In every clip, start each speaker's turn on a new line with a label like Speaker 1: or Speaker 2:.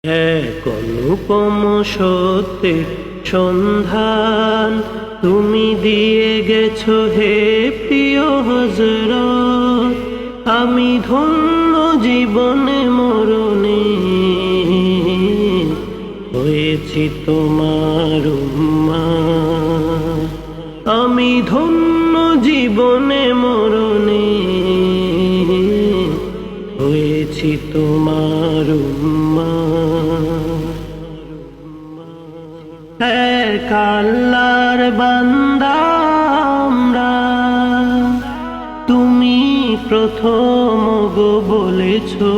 Speaker 1: এক অনুপম সত্যের সন্ধান তুমি দিয়ে গেছো হে প্রিয় হযরত। আমি ধন্য জীবনে মরণে হয়েছি তোমার উম্মত। আমি ধন্য জীবনে মরণে হয়েছি তোমার উম্মত। এক আল্লাহর বান্দা আমরা, তুমি প্রথম গো বলেছো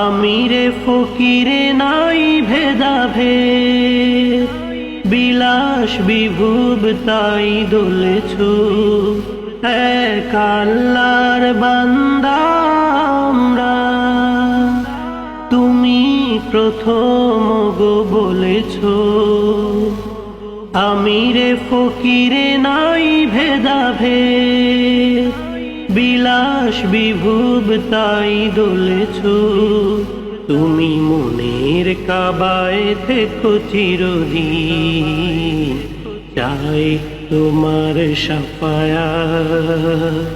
Speaker 1: আমিরে ফকিরে নাই ভেদাভেদ, বিলাস বিভুব তাই দলেছো। এক আল্লাহর বান্দা আমরা, তুমি প্রথম গো বলেছো আমিরে ফকিরে নাই ভেদাভেদ, বিলাস বিভুব তাই দলেছো। তুমি মনের কাবায় থেকো চিরদিন, চাই তোমার শাফায়াত।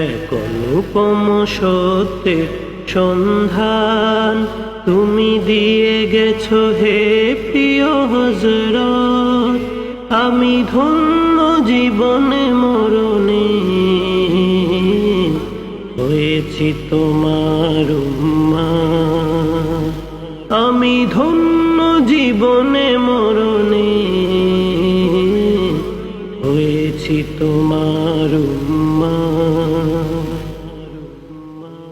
Speaker 1: এক অনুপম সত্যের সন্ধান তুমি দিয়ে গেছো হে প্রিয় হযরত। আমি ধন্য জীবনে মরণে হয়েছি তোমার উম্মত। আমি ধন্য জীবনে মরণে হয়েছি তোমার উম্মত।